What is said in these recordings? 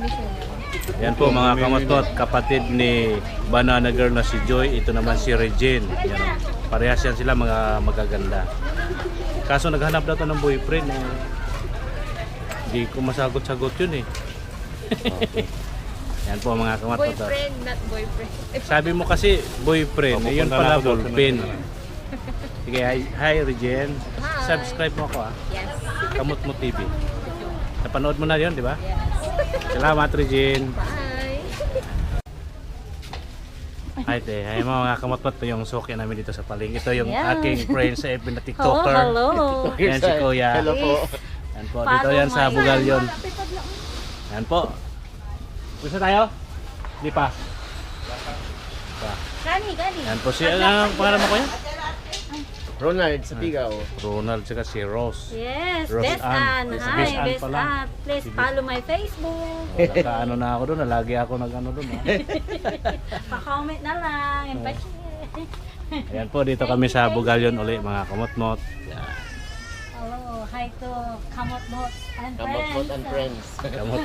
mission niya. Yan po mga kamatnot, kapatid ni Banana Girl na si Joy. Ito naman si Regine. Yan, parehas yan sila mga magaganda. Kaso naghanap daw to ng boyfriend. Hindi ko masagot-sagot yun eh. Okay. Yan po mga kamatnot. Boyfriend, not boyfriend. Sabi mo kasi boyfriend, eh, yun pala ballpen. Sige, hi Regine. Hi. Subscribe mo ako Yes. Kamot Mo TV. Napanood mo na yun, di ba? Yes. Salamat Regine. Bye. Hi te, hi mga kamotmot, yung suki namin dito sa Paling. Ito yung Yeah. aking friend sa FB na Oh, TikToker. hello. Yan si Kuya. Hello po. Yan po, dito yan sa Bugal yun. Yan po. Gusto tayo? Di pa. Gani. Yan po si, anong pangalan mo Kuya? Ronald sa Pigaw. Ronald, saka si Rose. Yes, Rose Best Ann. Ann. Best Hi, Ann Best pala. Ann. Please follow my Facebook. Nakaano na ako doon, lagi ako nag-ano doon. Pa-comment na lang. And pa-share. Ayan po, dito kami sa Bugalyon uli mga kamotmot. Hello. Hi to Kamot Mot and Kamot friends. and friends. Kamot.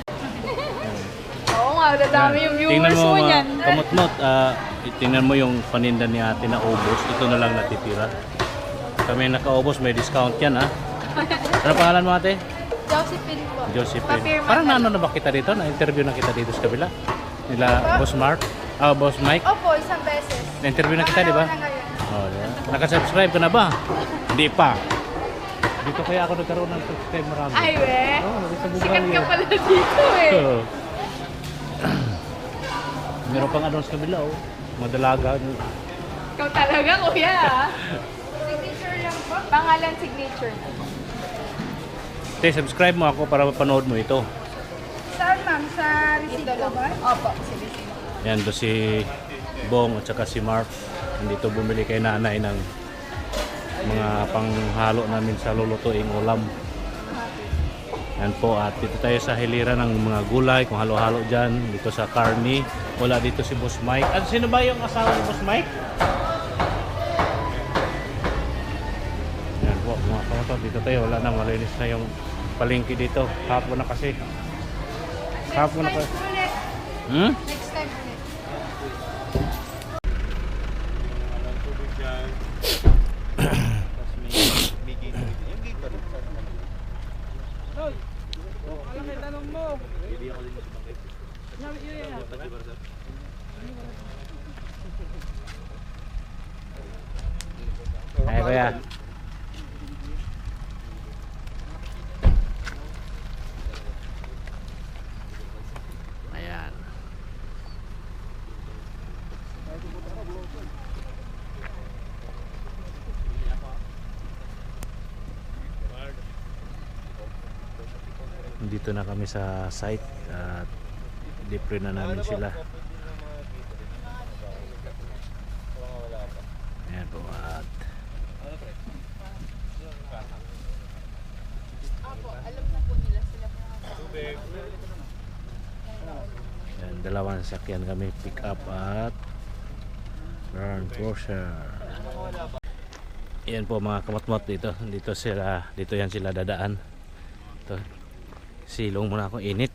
Oo nga, dadami yung Tingnan viewers mo mo mga niyan. kamotmot, tingnan mo yung paninda ni ate na ubos. Ito na lang natitira. Kami nakaubos, may discount yan ha. Ano pangalan mo ate? Josephine po. Josephine. Papirma Parang ka. naano na ba kita dito? Na-interview na kita dito sa kabila? Nila Boss Mark? Boss Mike? Opo, isang beses. Na-interview na kita, di ba? Oh, yeah. Nakasubscribe ka na ba? Hindi pa. Dito kaya ako nagkaroon ng subscribe marami. Ay, we. Oh, sa Bugal Sikat ka yun. pala dito eh. Oo. Meron pang ano sa kabila oh. Madalaga. Ikaw talaga, kuya. Signature lang po. Pangalan signature na. Te, subscribe mo ako para mapanood mo ito. Saan, ma'am? Sa receipt ko ba? Opo, sa receipt. Yan do si Bong at saka si Mark. Nandito bumili kay nanay ng mga panghalo namin sa lulutuing ulam. Yan po, at dito tayo sa hilira ng mga gulay, kung halo-halo dyan, dito sa Carney. Wala dito si Boss Mike. At sino ba yung asawa ni Boss Mike? Yan po, mga kawato, dito tayo. Wala na, malinis na yung palengke dito. Hapon na kasi. Hapon na kasi. Hmm? Next time ulit. Ay, kuya. Ayan. Dito na kami sa site at dipre na namin sila. Ayan po at yan, dalawang sasakyan kami, pick up at Grand Crusher. Yan po mga kamatmot, dito sila, dito yan sila dadaan. Ito, silong muna ako, init.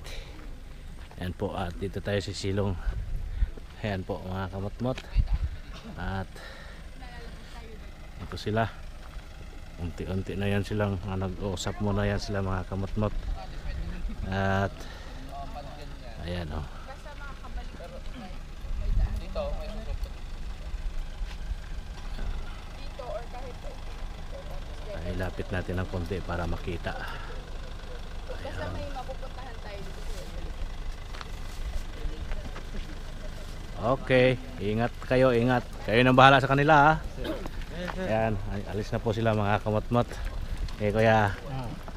Yan po, at dito tayo sa silong. Ayan po mga kamatmot, at ito sila, unti-unti na yan silang nag-uusap muna yan sila mga kamatmot. At ayan o. Ay, lapit natin ng konti para makita. Ayan. Okay, ingat kayo, ingat. Kayo nang bahala sa kanila ha. Ayan, alis na po sila mga kamatmot. Okay kuya,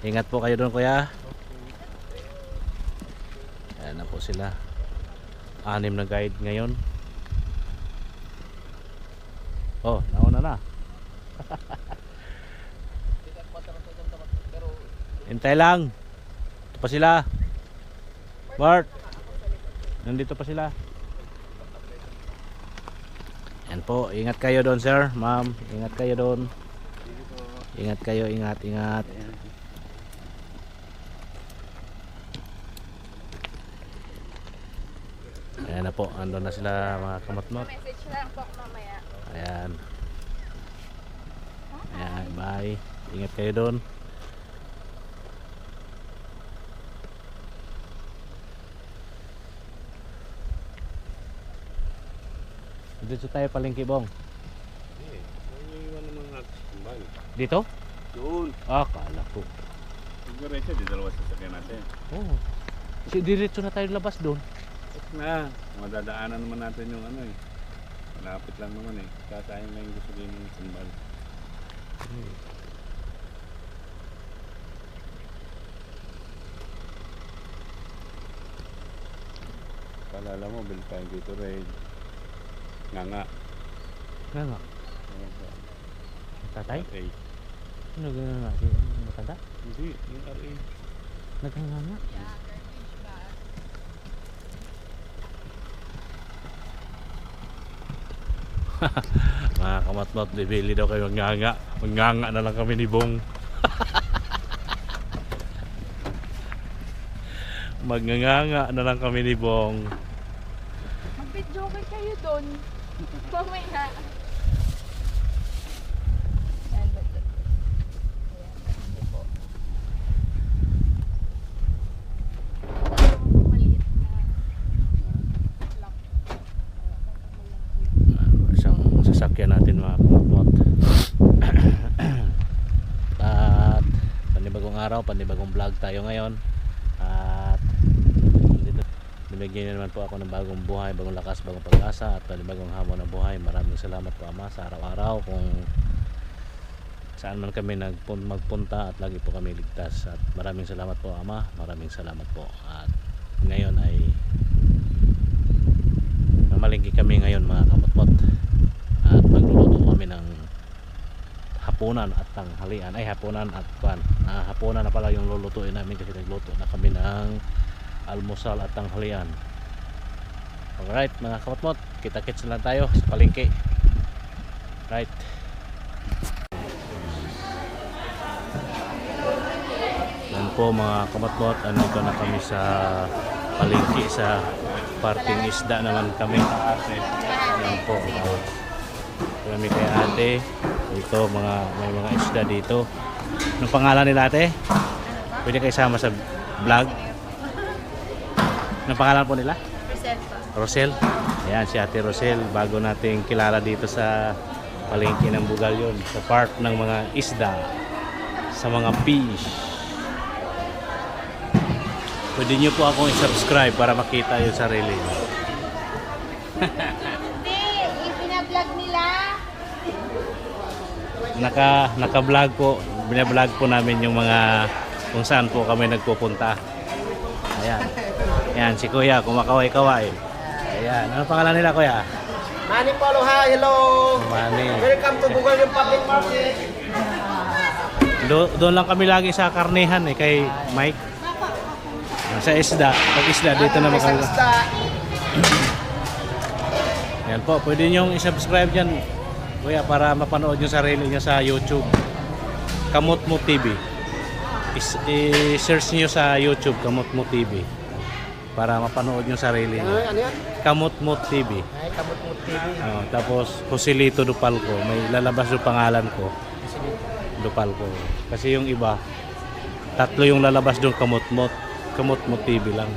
ingat po kayo doon kuya. Ayan na po sila. 6 na guide ngayon. Oh, nauna na. Hintay lang. Ito pa sila. Bart. Nandito pa sila. Yan po, ingat kayo doon sir, ma'am. Ingat kayo doon. Ingat kayo, ingat, ingat. Ayan na po, andun na sila mga kamatmot. Message lang po mamaya. Ayan. Ayan, bye. Ingat kayo doon. Dito tayo palengke, Bong. Dito? Doon. Ah, kala ko. Diretso, di dalawa sasakyan natin. Oh. Si diretso na tayo labas doon. Na, madadaanan naman natin yung ano eh. Malapit lang naman eh. Kasayang lang yung gusto din ng simbal. Paalala mo, bill tayo dito rin. Nga. Nga nga. Tatay? RA. Ano gano'n nga? Ano matanda? Hindi, yung RA. Naghanga nga. Mga kamatmat, bibili daw kayo nganga. Manganga na lang kami ni Bong. Magnganga na lang kami ni Bong. Mag-video kayo doon. Mamaya. Ayan, ayan, hindi po. Yung maliit na lock. Isang sasakyan natin mga kamatmat. At panibagong araw, panibagong vlog tayo ngayon. At dito, binigyan naman po ako ng bagong buhay, bagong lakas, bagong pag-asa at panibagong hamon ng buhay. Maraming salamat po Ama sa araw-araw kung saan man kami magpunta at lagi po kami ligtas. At maraming salamat po Ama, maraming salamat po. At ngayon ay mamalingki kami ngayon mga kamatmot. At magluluto kami ng hapunan at tanghalian. Ay hapunan at hapunan na pala yung lulutuin namin kasi nagluto na kami ng almusal at tanghalian. Alright mga kamatmot, kita-kits na lang tayo sa palengke. Right. Yan po mga kamatmot, andito na kami sa palengke sa parting isda naman kami. Yan po. Kami kay ate. Ito may mga isda dito. Anong pangalan nila ate? Pwede kayo sama sa vlog? Anong pangalan po nila? Rosel. Ayan si ate Rosel. Bago nating kilala dito sa palengke ng Bugalyon. Sa part ng mga isda. Sa mga fish. Pwede nyo po akong i-subscribe para makita yung sarili nyo. Hindi, ipina-vlog nila. Naka-vlog po. Bina-vlog po namin yung mga kung saan po kami nagpupunta. Ayan. Ayan si Kuya, kumakaway-kaway. Ayan. Ano pangalan nila Kuya? Manny Paulo, hi, hello! Manny. Welcome to Bugalyon Public Market. Doon lang kami lagi sa karnehan kay Mike. Sa isda. Pag isda dito na Isang makagawa. isda. Yan po, pwede nyo i-subscribe dyan Kuya para mapanood yung sarili nyo sa YouTube. Kamot Mo TV. I-search nyo sa YouTube Kamot Mo TV para mapanood yung sarili nyo. Ano yan? Kamot Mo TV. Ay, Kamot Mo TV. Tapos Joselito Dupalco. May lalabas yung pangalan ko. Dupalco. Kasi yung iba, tatlo yung lalabas doon Kamot Mo TV lang.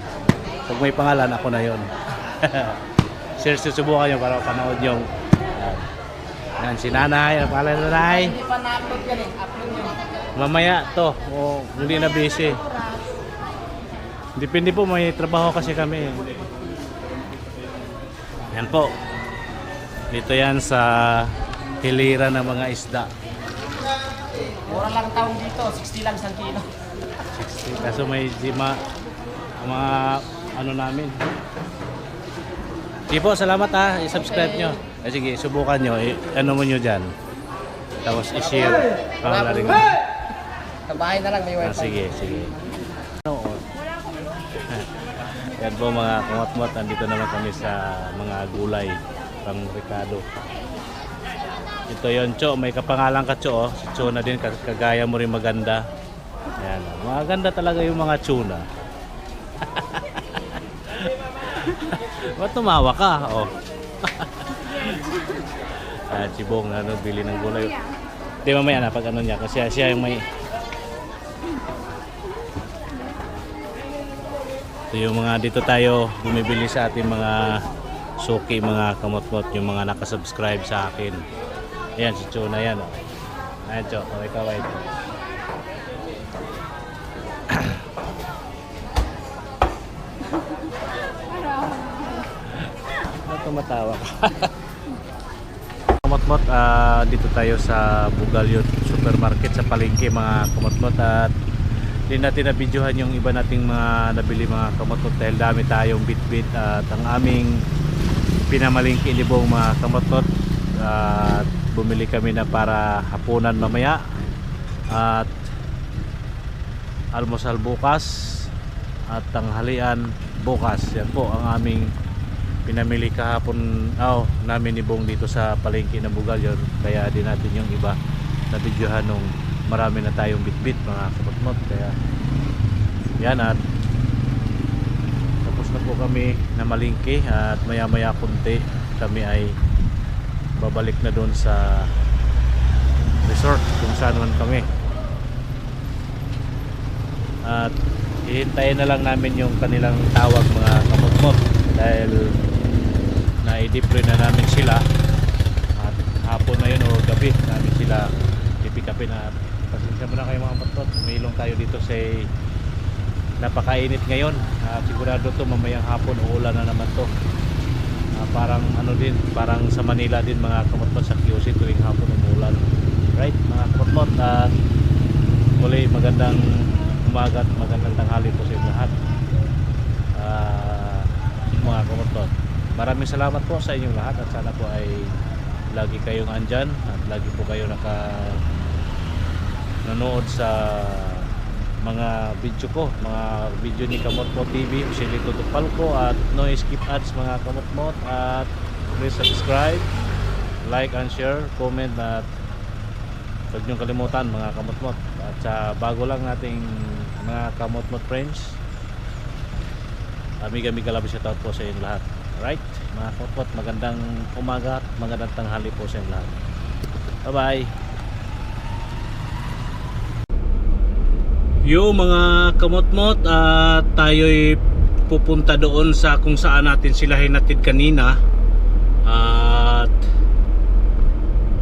Pag may pangalan, ako na yon. Search, susubukan nyo para mapanood yung yan, si Nanay. Ang pangalan na Nanay? Hindi pa na-upload yan eh. Upload yun. Mamaya to. O, hindi na busy. Depende po, may trabaho kasi kami. Yan po. Dito yan sa hilira ng mga isda. Mura lang taong dito, 60 lang isang kilo. 60. Kaso may mga ano namin. Sige po, salamat ha. I-subscribe nyo. Sige, subukan nyo. Ano mo nyo dyan. Tapos i-share. Pangalan rin. Sa bahay na lang may wifi. Sige. Oo. Yan po mga kamatmat. Andito naman kami sa mga gulay. Pang Ricardo. Ito yon Cho. May kapangalan ka Cho. Si Cho na din. Kagaya mo rin maganda. Yan. Maganda talaga yung mga tuna. Ba't tumawa ka? Oh. At si Bong na bili ng gulay. Di mamaya na pag ano niya kasi siya yung may. Ito yung mga dito tayo bumibili sa ating mga suki, mga kamot-mot, yung mga nakasubscribe sa akin. Ayan si Cho na yan. Oh. Ayan Cho, kaway-kaway. Tumatawa ka. Kamot-mot, dito tayo sa Bugalyod Supermarket sa palengke mga kamot-mot, at hindi natin na-videohan yung iba nating mga nabili mga kamot-mot dahil dami tayong bit-bit at ang aming pinamalingki libong mga kamot-mot, at bumili kami na para hapunan mamaya at almusal bukas at tanghalian bukas. Yan po ang aming pinamili kahapon namin ni Bong dito sa palengke ng Bugalyod, kaya din natin yung iba na videohan nung marami na tayong bitbit mga kapatmot. Kaya yan, at tapos na po kami na malingki at maya maya kunti kami ay babalik na doon sa resort kung saan man kami, at hihintayin na lang namin yung kanilang tawag mga kapatmot dahil na-i-deploy na namin sila at hapon na yun o gabi namin sila ipikapin. At pasensya mo na kayo mga patot, umilong tayo dito sa napakainit ngayon, sigurado to mamayang hapon uulan na naman to. Parang ano din, parang sa Manila din mga kamotmot, sa QC tuwing hapon umulan, right mga kamotmot. At muli magandang umaga at magandang tanghali po sa inyo lahat mga kamotmot. Maraming salamat po sa inyong lahat at sana po ay lagi kayong andyan at lagi po kayo nanood sa mga video ko, mga video ni Kamotmot TV, Usilito Tupalco at No Skip Ads mga kamotmot. At please subscribe, like and share, comment, at huwag niyong kalimutan mga kamotmot. At sa bago lang nating mga kamotmot friends, amiga-amiga labis shoutout po sa inyong lahat. Right, mga kamotmot, magandang umaga at magandang tanghali po sa inyong lahat. Bye bye. Yo mga kamotmot, at tayo'y pupunta doon sa kung saan natin sila hinatid kanina, at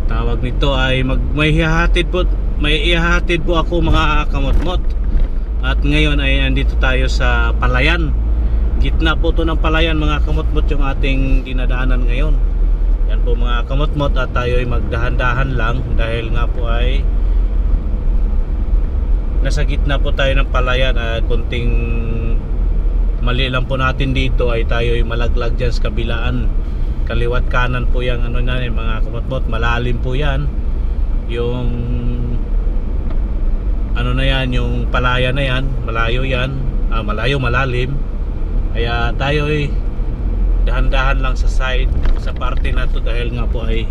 tawag nito ay may ihahatid po ako mga kamotmot. At ngayon ay andito tayo sa Palayan, gitna po to ng Palayan mga kamotmot yung ating dinadaanan ngayon. Yan po mga kamotmot, at tayo ay magdahan-dahan lang dahil nga po ay nasa gitna po tayo ng Palayan, at konting mali lang po natin dito ay tayo ay malaglag dyan sa kabilaan, kaliwat kanan po yung ano na mga kamotmot, malalim po yan yung ano na yan, yung Palayan na yan, malayo yan, malayo malalim. Kaya tayo ay dahan-dahan lang sa side, sa parte na to dahil nga po ay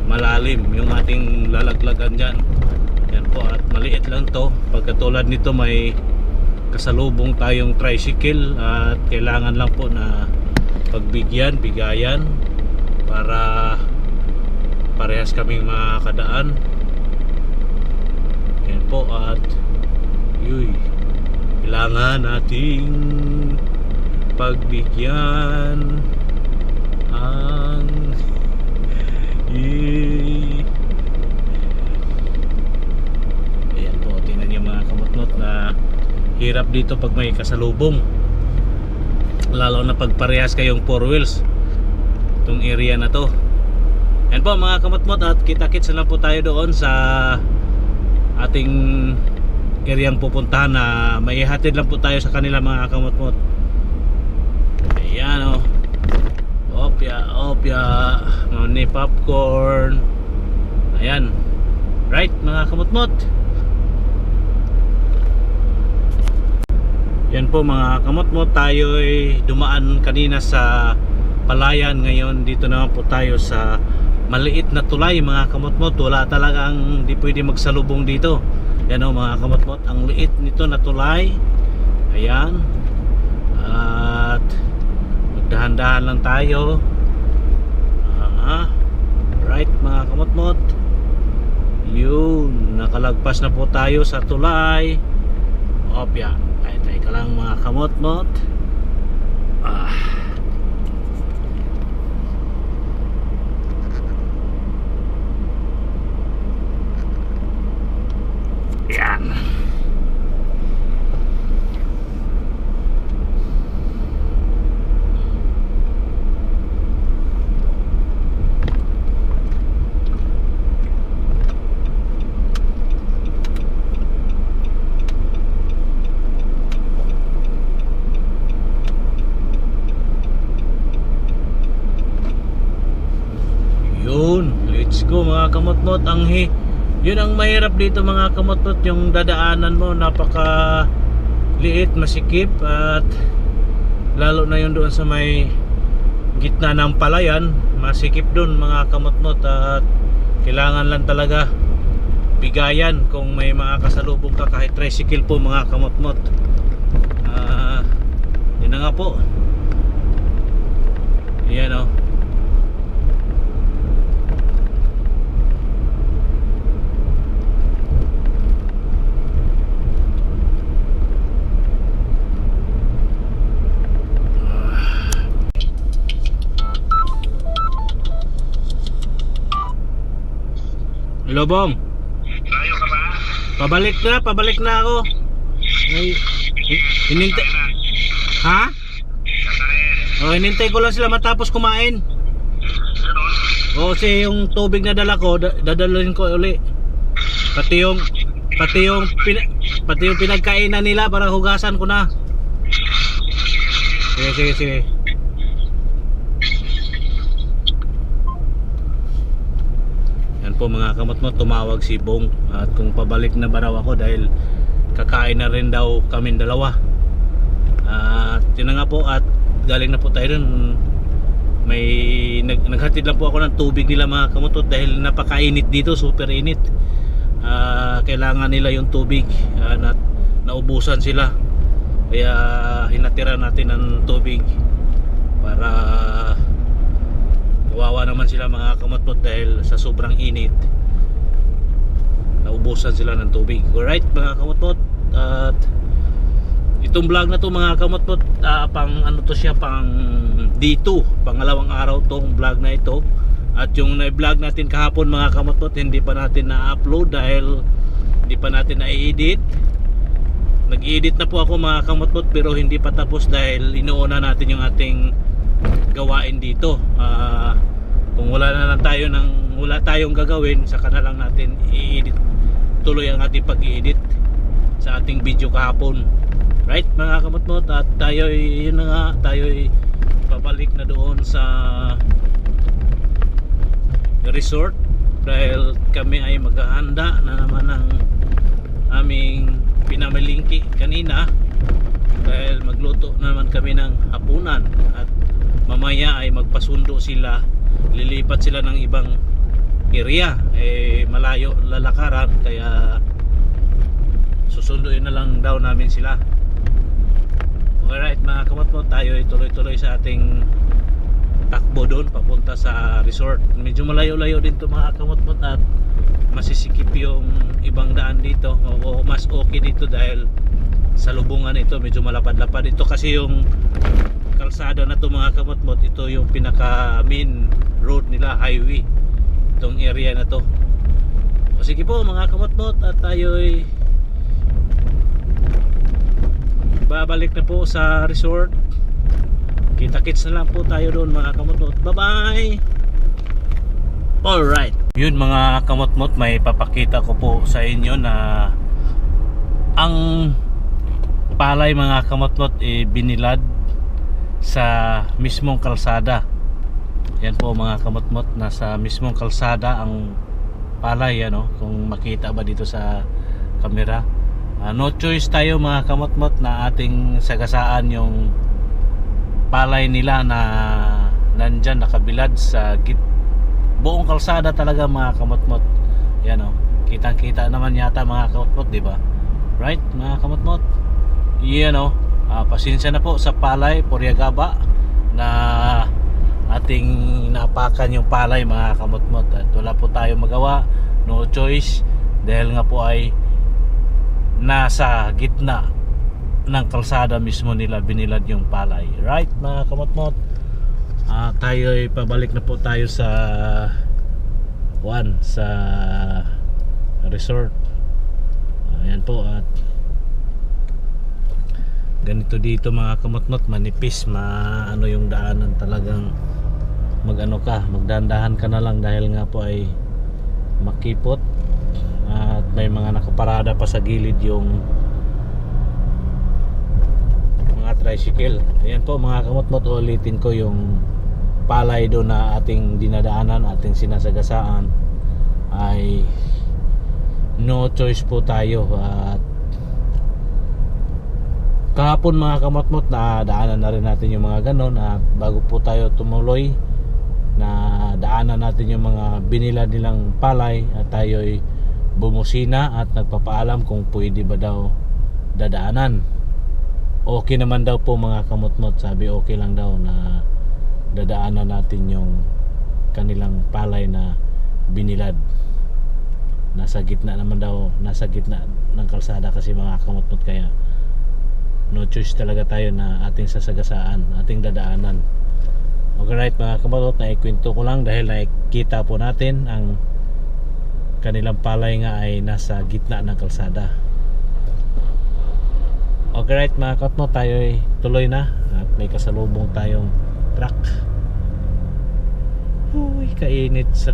malalim yung ating lalaglagan dyan. Yan po, at maliit lang to. Pagkatulad nito may kasalubong tayong tricycle at kailangan lang po na bigayan para parehas kaming makakadaan. Yan po, at kailangan nating pagbigyan ang ayan po, tingnan niyo mga kamotmot na hirap dito pag may kasalubong, lalo na pag parehas kayong 4 wheels itong area na to. Yan po mga kamotmot, at kita-kits na lang po tayo doon sa ating areang pupuntahan na may ihatid lang po tayo sa kanila mga kamotmot. Ayan o, opya ni popcorn. Ayan, right mga kamotmot. Yan po mga kamotmot, tayo ay dumaan kanina sa Palayan, ngayon dito naman po tayo sa maliit na tulay mga kamotmot. Wala talagang di pwede magsalubong dito. Yan o mga kamotmot, ang liit nito na tulay. Ayan, at dahan-dahan lang tayo. Right mga kamot-mot. Yun, nakalagpas na po tayo sa tulay. Opya, tay ka lang mga kamot-mot. Yan. Let's go mga kamot-mot. Yun ang mahirap dito mga kamot-mot, yung dadaanan mo napaka liit, masikip, at lalo na yun doon sa may gitna ng palayan, masikip doon mga kamot-mot, at kailangan lang talaga bigayan kung may mga kasalubong ka, kahit tricycle po mga kamot-mot. Yun na nga po. Yan o. Hello, Bong. Layo ka ba? Pabalik na ako. Hinintay. Ha? Hinintay ko lang sila matapos kumain. Kasi yung tubig na dala ko, dadalhin ko uli. Pati yung pinagkainan nila para hugasan ko na. Sige. Yan po mga kamot-mot, tumawag si Bong at kung pabalik na ba raw ako dahil kakain na rin daw kaming dalawa. At yun na nga po, at galing na po tayo dun. Naghatid lang po ako ng tubig nila mga kamot-mot dahil napakainit dito, super init. Kailangan nila yung tubig, naubusan sila, kaya hinatira natin ng tubig para kawawa naman sila mga kamot-mot dahil sa sobrang init naubusan sila ng tubig. Alright mga kamot-mot, at itong vlog na to mga kamot-mot, pang ano to siya, pang D2, pangalawang araw tong vlog na ito. At yung na-vlog natin kahapon mga kamot-mot, hindi pa natin na-upload dahil hindi pa natin na-edit. Nag-edit na po ako mga kamot-mot pero hindi pa tapos dahil inuuna natin yung ating gawain dito. Kung wala tayong gagawin, saka na lang natin i-edit tuloy ang ating pag-i-edit sa ating video kahapon. Right mga kamot-mot, at tayo'y pabalik na doon sa resort dahil kami ay maghahanda na naman ng aming pinamalingki kanina, dahil magluto naman kami ng hapunan at mamaya ay magpasundo sila, lilipat sila ng ibang area, malayo lalakaran, kaya susunduin na lang daw namin sila. Alright mga kamot-mot, tayo ay tuloy-tuloy sa ating takbo doon papunta sa resort. Medyo malayo-layo din to mga kamot-mot at masisikip yung ibang daan dito, o mas okay dito dahil sa lubungan ito medyo malapad-lapad. Ito kasi yung kalsada na to mga kamot-mot, ito yung pinaka main road nila, highway, itong area na to. O sige po mga kamot-mot, at tayo'y babalik na po sa resort. Kita-kits na lang po tayo doon mga kamot-mot. Bye bye. Alright, yun mga kamot-mot, may papakita ko po sa inyo na ang palay mga kamot-mot binilad sa mismong kalsada. Yan po mga kamot-mot, nasa mismong kalsada ang palay, ano, kung makita ba dito sa camera. No choice tayo mga kamot-mot na ating sagasaan yung palay nila na nandyan nakabilad sa buong kalsada talaga mga kamot-mot. Yan o, kitang-kita naman yata mga kamot-mot, di ba? Right mga kamot-mot? Yan o, pasensya na po sa palay, Puriagaba. na ating napakan yung palay mga kamot-mot, at wala po tayong magawa, no choice, dahil nga po ay nasa gitna ng kalsada mismo nila binilad yung palay, right mga kamot-mot. Tayo ay pabalik na po tayo sa sa resort. Ayan po, at ganito dito mga kamot-mot, manipis, ano yung daanan, talagang magdandahan ka na lang dahil nga po ay makipot, at may mga nakaparada pa sa gilid yung mga tricycle. Ayan po mga kamot-mot, ulitin ko yung palay doon na ating dinadaanan, ating sinasagasaan, ay no choice po tayo. At kahapon mga kamot-mot, na daanan na rin natin yung mga ganon, at bago po tayo tumuloy, na daanan natin yung mga binilad nilang palay, at tayo ay bumusina at nagpapaalam kung pwede ba daw dadaanan. Okay naman daw po mga kamot-mot, sabi okay lang daw na dadaanan natin yung kanilang palay na binilad. Nasa gitna naman daw, nasa gitna ng kalsada kasi mga kamot-mot, kaya no choice talaga tayo na ating sasagasaan, ating dadaanan. Okay, right mga kamot-mot, naikwento ko lang dahil nakikita po natin ang kanilang palay nga ay nasa gitna ng kalsada. Okay, right mga kamot-mot, tayo ay tuloy na at may kasalubong tayong truck. Uy, kainit sa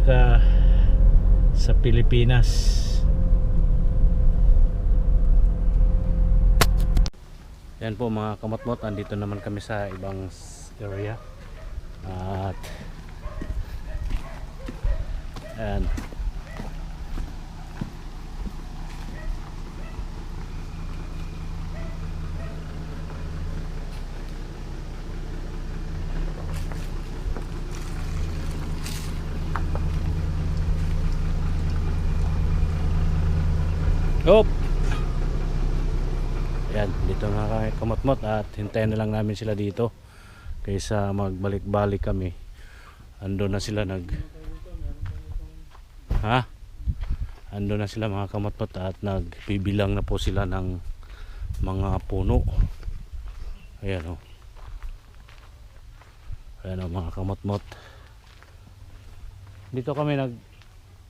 Pilipinas. Yan po mga kamot-mot, andito naman kami sa ibang area. At ayan, hop. Ayan, dito na kami kamot-mot, at hintayin na lang namin sila dito kaysa magbalik-balik kami. Ando na sila ando na sila mga kamot-mot, at nagbibilang na po sila ng mga puno. Ayan o. Ayan o mga kamot-mot. Dito kami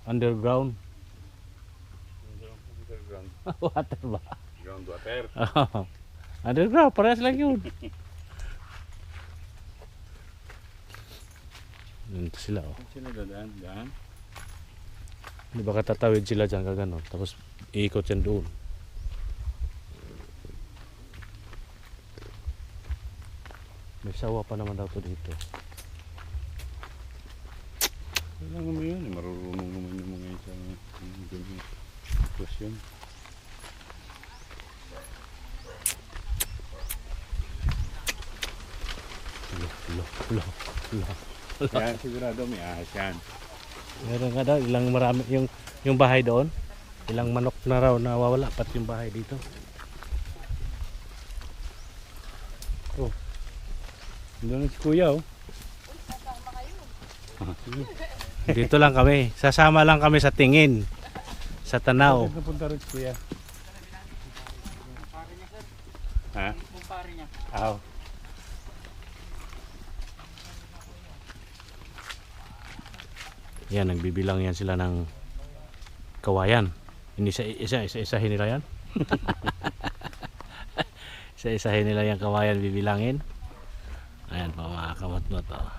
underground. Water ba? Groundwater. Underground, parehas lang yun. Dito sila oh. Sino dadaan? Daan? Di ba katatawid sila dyan kagano, tapos iikot yan doon. May sawa pa naman daw to dito. Wala naman yun. Marurunong naman yung mga isang sitwasyon. Lo. Yan, sigurado may ahas yan. Meron nga daw, marami yung bahay doon. Ilang manok na raw nawawala, pati yung bahay dito. Oh. Doon si Kuya oh. Dito lang kami. Sasama lang kami sa tingin. Sa tanaw. Bakit napunta rin si Kuya? Ha? Kumpare niya. Aw. Yan, nagbibilang yan sila ng kawayan. Hindi isa-isahin nila yan. Isa-isahin nila yung kawayan, bibilangin. Ayan pa mga kamot-mot oh.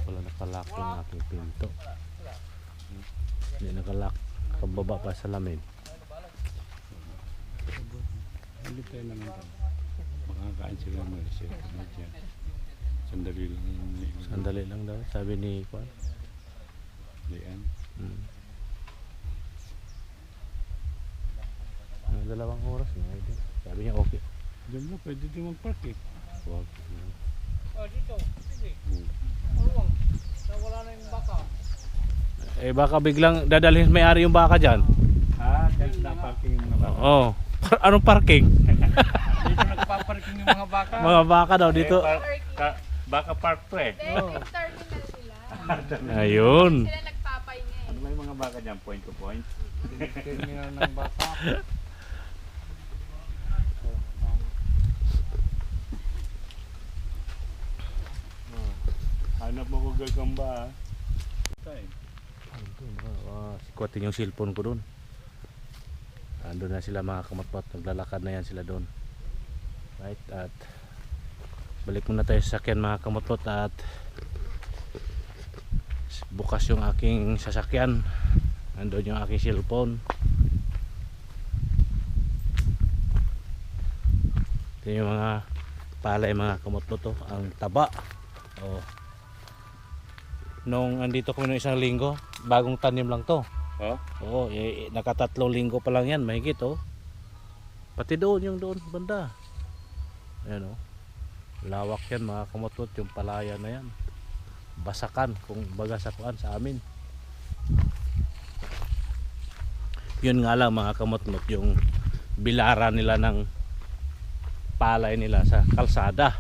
Wala nakalak yung aking pinto. Hindi nakalak. Kababa pa sa lamin. Hindi tayo naman tayo. Makakain sila ng Malaysia. Sandali lang. Sandali lang daw, sabi ni Kwan. Diyan. Dalawang oras na. Sabi niya okay. Diyan mo, pwede din mag-park eh. Wag. Oh, dito. Sige. Awang. Wala na yung baka. Eh baka biglang dadalhin may-ari yung baka dyan. Ah, dyan na parking yung mga baka. Oo. Anong parking? Dito nagpaparking yung mga baka. Mga baka daw dito. Baka park to eh. Hindi, yung terminal nila. Ayun. Sila nagpapahinga Ano ba yung mga baka dyan? Point to point? Terminal ng baka. Hanap mo ko gagamba. Sikutin yung cellphone ko doon. Andun na sila mga kamatmat. Naglalakad na yan sila doon. Right, at balik muna tayo sa sasakyan mga kamatmat. At bukas yung aking sasakyan. Andun yung aking cellphone. Ito yung mga palay mga kamatmat to. Ang taba. Oh. Nung andito kami ng isang linggo, bagong tanim lang to. Oh? Oo, nakatatlong linggo pa lang yan, mahigit oh. Pati doon, yung doon, banda. Ayan oh. Lawak yan mga kamotot, yung palaya na yan. Basakan, kung baga sa kuan sa amin. Yun nga lang mga kamotmot, yung bilaran nila ng palay nila sa kalsada.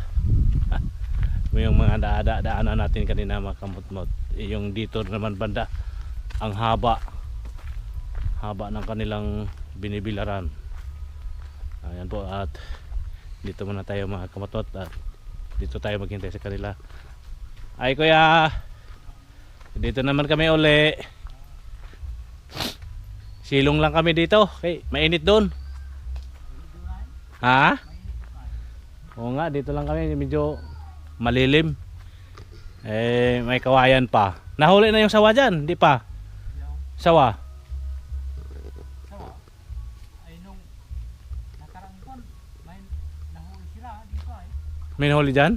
Yung mga daanan natin kanina mga kamotmot, yung dito naman banda ang haba ng kanilang binibilaran. Ayan po, at dito muna tayo mga kamotmot at dito tayo maghintay sa kanila. Ay kuya, dito naman kami uli. Silong lang kami dito, okay, mainit doon. Ha? Oo nga, dito lang kami, medyo malilim. Eh, may kawayan pa. Nahuli na yung sawa dyan, di pa? Sawa? Ay nung nakarang buwan, may nahuli sila dito ay. May nahuli dyan?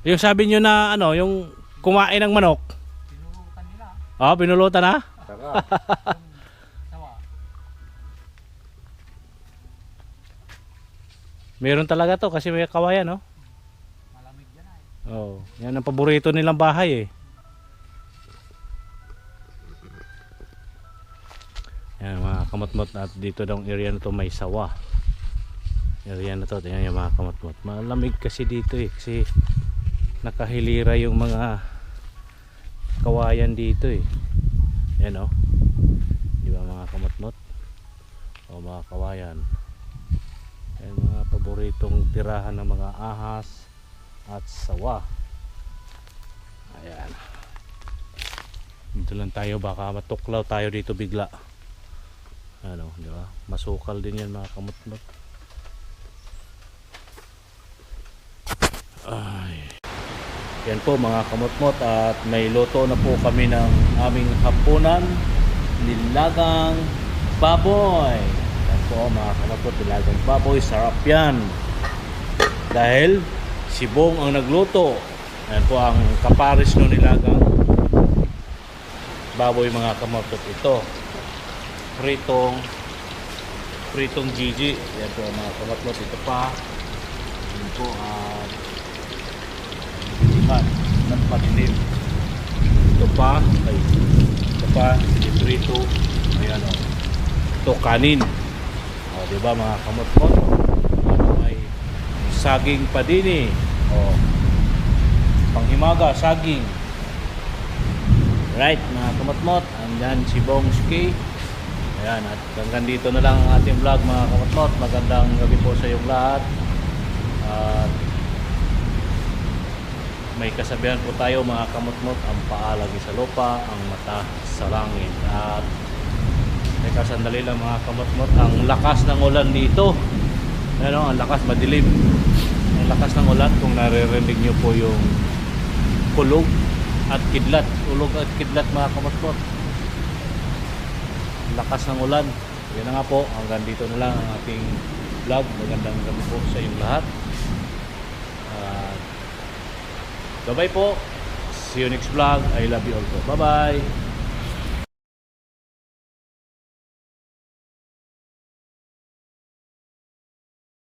Yung sabi nyo na ano, yung kumain ng manok. Pinulutan nila. Oh, pinulutan na? Saka. Sawa. Meron talaga to kasi may kawayan, no? Malamig yan ay. Oh, yan ang paborito nilang bahay eh. Yan mga kamatmot, at dito daw area na to may sawa. Area na to, yan yung mga kamatmot. Malamig kasi dito eh, kasi nakahilira yung mga kawayan dito eh. Yan oh. Di ba mga kamatmot? O mga kawayan. Yan mga paboritong tirahan ng mga ahas at sawa. Ayan. Dito lang tayo, baka matuklaw tayo dito bigla. Ano, di ba? Masukal din yan mga kamutmot. Ay. Yan po mga kamutmot, at may luto na po kami ng aming hapunan, nilagang baboy. Yan po mga kamutmot, nilagang baboy, sarap yan. Dahil si Bong ang nagluto. Yan po ang kaparis no nilagang baboy mga kamutmot. Ito pritong Gigi. Yan po mga kamutmot. Ito pa, yan po at padilim. Ito pa, prito. Ayan o. Ito kanin. O, diba mga kamutmot? May saging padini. O, panghimaga, saging. Right, mga kamutmot. Andyan si Bongski. Ayan, at hanggang dito na lang ang ating vlog mga kamutmot. Magandang gabi po sa iyong lahat. At may kasabihan po tayo mga kamutmot, ang paa lagi sa lupa, ang mata sa langit. At may kasandali lang mga kamutmot, ang lakas ng ulan dito. Ano, ang lakas, madilim. Ang lakas ng ulan, kung naririnig nyo po yung kulog at kidlat. Ulog at kidlat mga kamutmot. Lakas ng ulan. Yan na nga po, hanggang dito na lang ang ating vlog. Magandang gabi po sa inyong lahat. Bye bye po. See you next vlog. I love you all po. Bye bye.